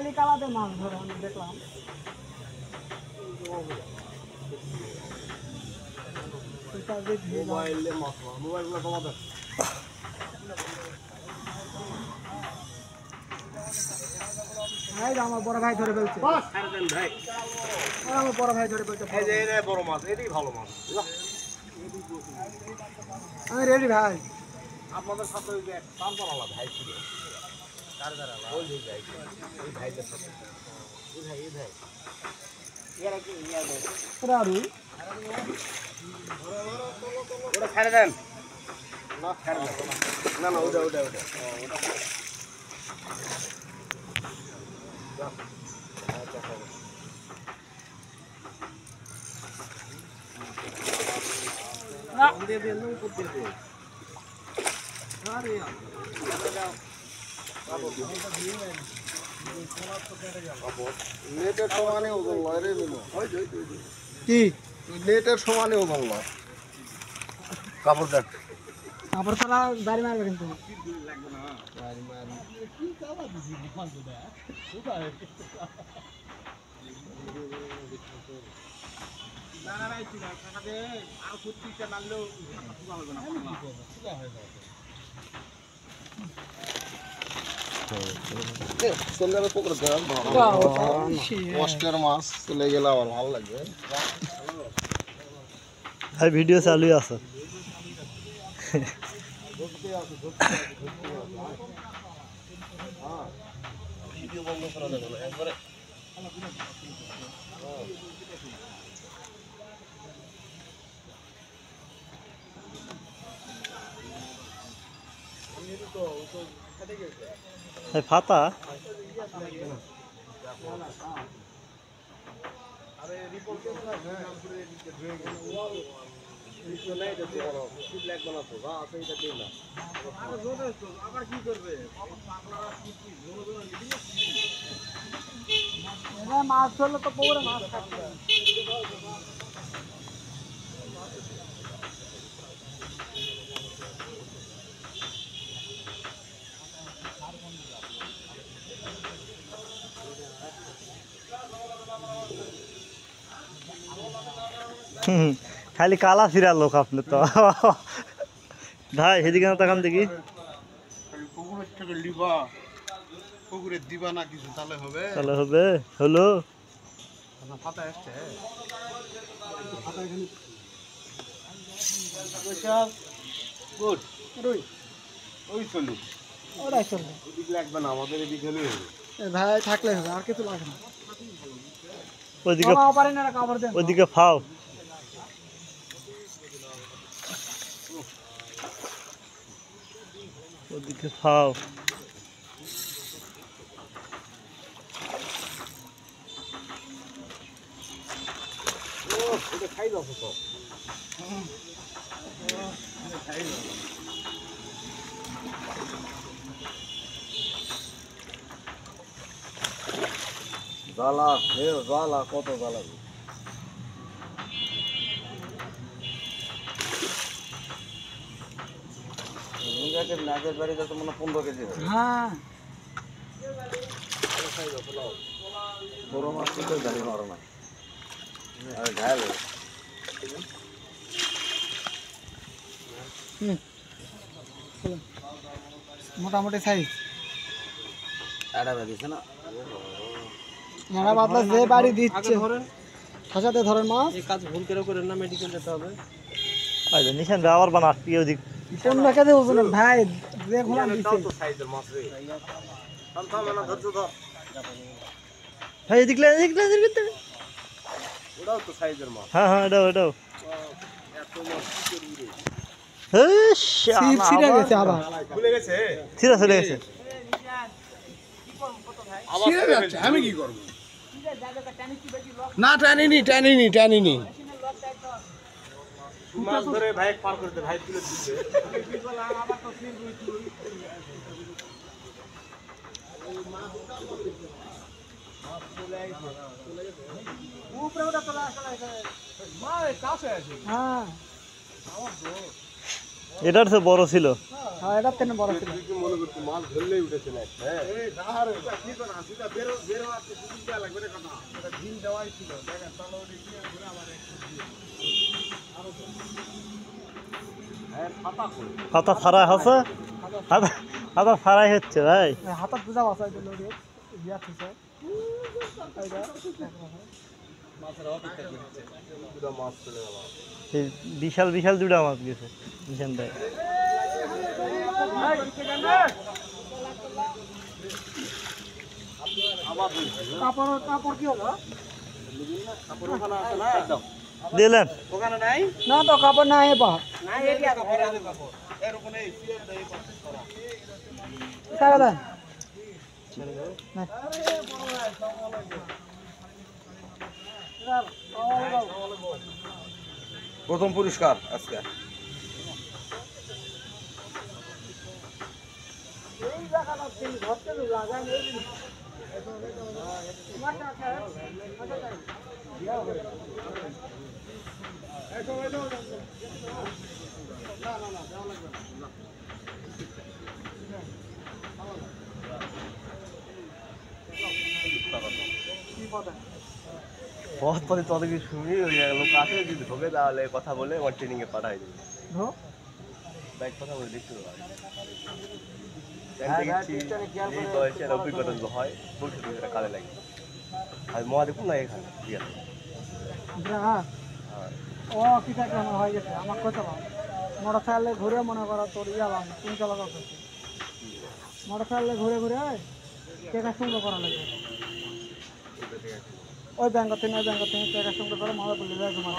খালি কালাতে মাছ ধরে আমি দেখলাম। মোবাইলে মাছ মোবাইলগুলো তোমাদের আমার বড় ভাই ধরে ফেলছে। ভাই আমার বড় ভাই ধরে ফেলছে। বড় মাছ, এটাই ভালো মাছ। আমি রেডি ভাই। আপনাদের সাথে ওই যে তারপরালা ভাই ছিল, ওই যে ভাই, ওই ভাইদের সাথে এই ভাই ওটা ছেড়ে দেন না, ছেড়ে দেন না, না ওটা নেটের সমানে ওজন লয় রে বিনু, কি নেটের সমানে ওজন লয়। কাপড় দেখ, কাপড় ছাড়া বাড়ি মারবে কিন্তু। কষ্টের মাছ চলে গেলে আবার ভালো লাগবে। ভাই ভিডিও চালুই আছে। ফাতা মাছ ধরলে তো পৌরে মাছ থাকবে। খালি কালা ফিরা লোক আপনি তো। ভাই সেদিকে না তাকান দেখি। পুকুরের থেকে লিবা, পুকুরে দিবা না কিছু, তাহলে হবে। তাহলে হবে হলো ফাতা আসছে গুড রুই ওই চলুক, ওটাই চলবে ওদিকে লাগবে না, আমাদের এদিকে হলেই হবে। ভাই থাকলে হবে, আর কিছু লাগে না। ওইদিকে পারেন না কাপড় দেন। ওইদিকে ফাও, ওদিকে ফাও। ওটা খাই দাও তো, জ্বালা জ্বালা কত জ্বালা। নাচের বাড়িতে তো মনে 15 কেজি হবে। হ্যাঁ বড় মাছ তো জানি মারো না, আর ঘায়াল মোটামুটি সাইজ। আড়া দিছে না, এরা বাদলা যে বাড়ি দিচ্ছে খাঁচাতে ধরেন মাছ। এই কাজ ভুল করে করেন না, মেডিকেল যেতে হবে। আচ্ছা নিশান ব্যবহার বানাস কি ওদিক কোন কেজি ওজন ভাই যে ঘোলা দিচ্ছে। তো সাইজের মাছ রে, থাম না, ধরছো ধর, ভাই এদিক লে এদিক লে এদিক লে। ওটাও তো সাইজের মাছ। হ্যাঁ হ্যাঁ এটাও এটাও। এত মাছ কি করবি রে, সিপ ছিড়ে গেছে আবার। ভুলে গেছে, ছিঁড়া চলে গেছে। ছিড়ে যাচ্ছে, আমি কি করব না টানিনি মাছ ধরে ভাই পার করতে, ভাই তুলে দিচ্ছে। হ্যাঁ এটার তো বড় ছিল। হ্যাঁ এটার থেকে বড় ছিল। কি মনে করছি মাছ ধরলেই উঠেছে না হ্যাঁ এই রাহার এটা কি না সেটা বের বের হচ্ছে সুযোগ দেওয়া লাগবে রে কথা এটা ঢিল দেওয়াই ছিল দেখেন চলো ওই দিয়ে ঘুরে আবার হ্যাঁ পাতা কই হাতা ফাড়াই হচ্ছে, হাতা ফাড়াই হচ্ছে ভাই। হাতত বুঝা বাসা দিল রে বিয়া থেকে এইটা মাছের অপেক্ষা করছে পুরো মাছ চলে গেল এই বিশাল বিশাল দুটা মাছ গেছে নিশান ভাই। কাপড় কাপড় কি হলো? কাপড় ওখানে আছে না একদম দিলেন ওখানে নাই না তো কাপড় নাই পা নাই এরিয়া কাপড় আছে কাপড় এর ওখানে সিএর দেই পাঁচ করা টাকা দেন না প্রথম পুরস্কার আজকে এই জায়গাটা তিন ঘরতে লাগাই নেই बहुत पहले तो की सुनी हो जाएगा लोग आते हैं যদি ঢোকে তাহলে কথা বলে ওর ট্রেনিং এ পাঠাই দেবে ধো বাইক কথা বলে দেখতে হবে এই বয়সের অভিজ্ঞতা গুলো হয় ভবিষ্যতে এটা কাজে লাগে আর মহা দেখুন না এখানে ঠিক আছে হ্যাঁ ও কি থাকে আমার হয়ে গেছে আমার কত মোটরসাইকেলে ঘুরে মনে করো তোর ইয়া বাং তুমি চলা করতে মোটরসাইকেলে ঘুরে ঘুরে টাকা সংগ্রহ করা লাগে ওই ব্যাংক থেকে ওই ব্যাংক থেকে টাকা সংগ্রহ করে মাথা তুলে দেয় তোমার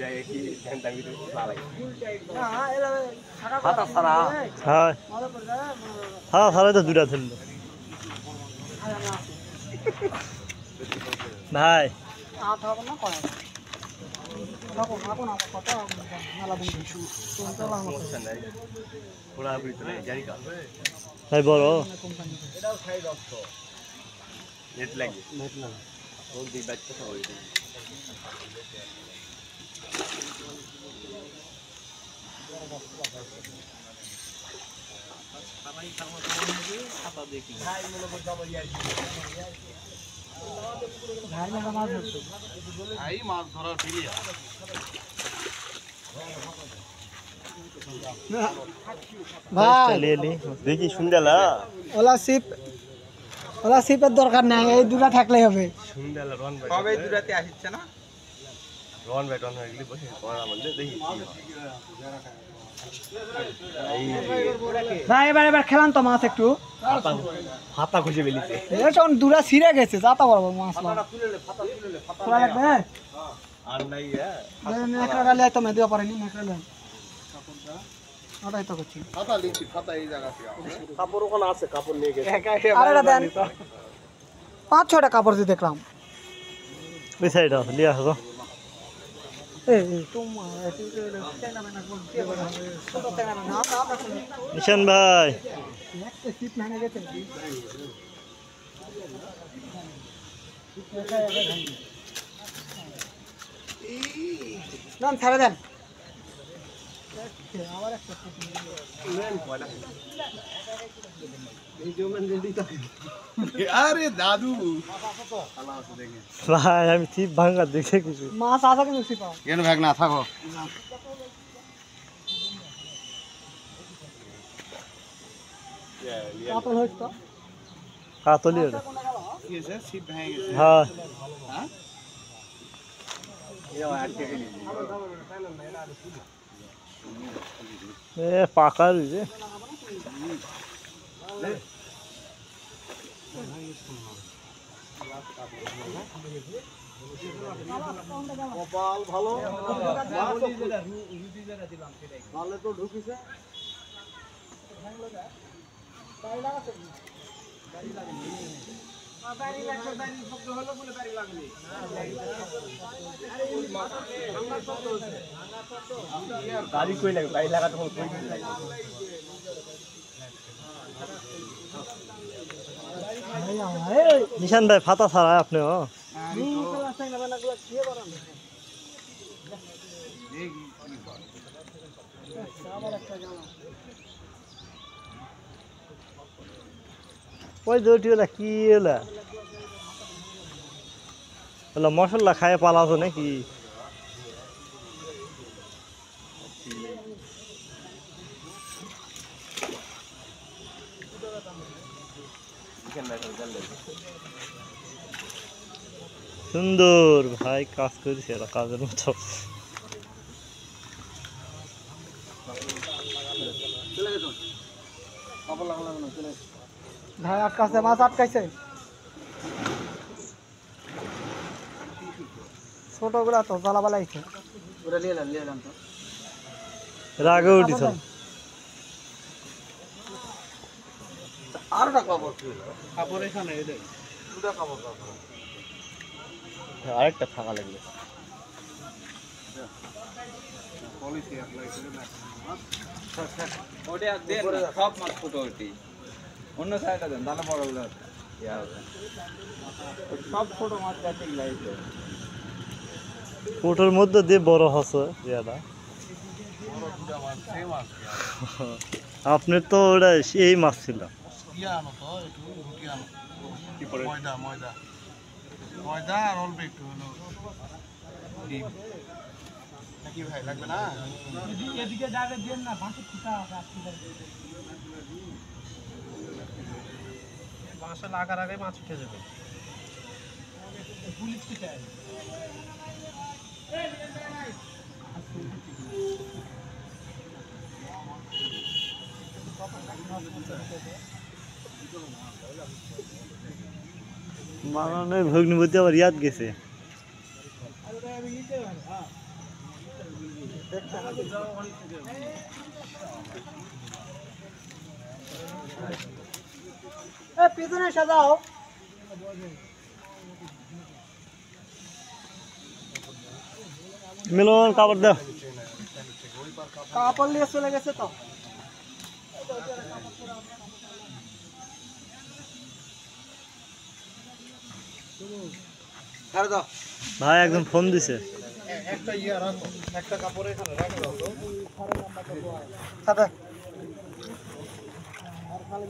যাই কি ধ্যান দাবি তো লাগে হ্যাঁ এলা হাতা সারা হ্যাঁ মাথা তুলে দেয় হ্যাঁ সারাই তো দুটা ধরলো ভাই। আট হবে না কয় তখন এখন আমার কথা মেলা দিন তুমি চলা আমার সমস্যা নাই ওরা ভিতরে জানি কা ভাই বড় কোম্পানি এটাও সাইড অফ নেট লাগে নেট না ওই দিক ব্যাচ কথা হই ভাই মেলা মাছ ধরছে ভাই মাছ ধরার ফিরিয়া ভাই দেখি শুনডালা ওলা সিপের দরকার নাই এই দুটা থাকলেই হবে শুনডালা রন ভাই কবে দুরাতে আসছে না রন ভাই টন হয়ে গেলি বসে পড়া বললে দেখি ভাই এবার খেলাম তো মাছ একটু হাতা খুশি বেলিছে এটা দুটা ছিঁড়ে গেছে যাতা বলবো মাছ খোলা লাগবে আর নাই নেকড়া ডালে তো মেদিও পারেনি নেকড়া ডালে ওটাই তো করছি হাতা লিখছি হাতা এই জায়গাতে কাপড় ওখানে আছে কাপড় নিয়ে গেছে আর এটা দেন 5-6টা কাপড় দিয়ে দেখলাম ওই সাইড আছে লিয়া আসো নিশান ভাই ছেড়ে দেন আরে দাদু ভাই আমি ছিপ ভাঙা দেখে কিছু মাছ আছে কিন্তু সিপা কেন ভাগ না থাকো কাতল হইছে তো কাতলি ওটা কি হয়েছে সিপ ভেঙে গেছে হ্যাঁ এ পাকা রয়েছে কপাল ভালো ভালো তো ঢুকিছে গাড়ি কই লাগে গাড়ি লাগা তখন কই লাগে নিশান ভাই ফাতা ছাড়া আপনি আবার একটা গেল। ওই দুটি হলা কি হলা হলো মশলা খায় পালাছো নাকি সুন্দর ভাই কাজ করেছে এরা কাজের মতো ভাই আটকাছে, মাছ আটকাইছে। ছোটগুলা তো জ্বালা বালাইছে। রাগে উঠিছ আরেকটা ফাঁকা লাগবে ওটা দেন না, সব মাছ ছোট ওটি অন্য সাইডটা দেন তাহলে বড়গুলো হবে সব ছোট মাছ আছে লাইতে ওটার মধ্যে দিয়ে বড় হচ্ছে ইয়াটা আপনার তো ওটা এই মাছ ছিল ময়দা আর অল্প একটু হলো ডিম নাকি ভাই লাগবে না এদিকে যাবে দেন না, বাঁশে ঠিকা আছে। বাঁশে লাগার আগে মাছ উঠে যাবে পুলিশ ঠিকায়। মানানোর ভগ্নিপতি আবার ইয়াদ গেছে পিছনে সাজাও। মিলন কাপড় দাও কাপড় নিয়ে চলে গেছে তো। ভাই একদম ফোন দিছে একটা ইয়া রাখো একটা কাপড় এখানে রাখো তো সাদা। আর খালি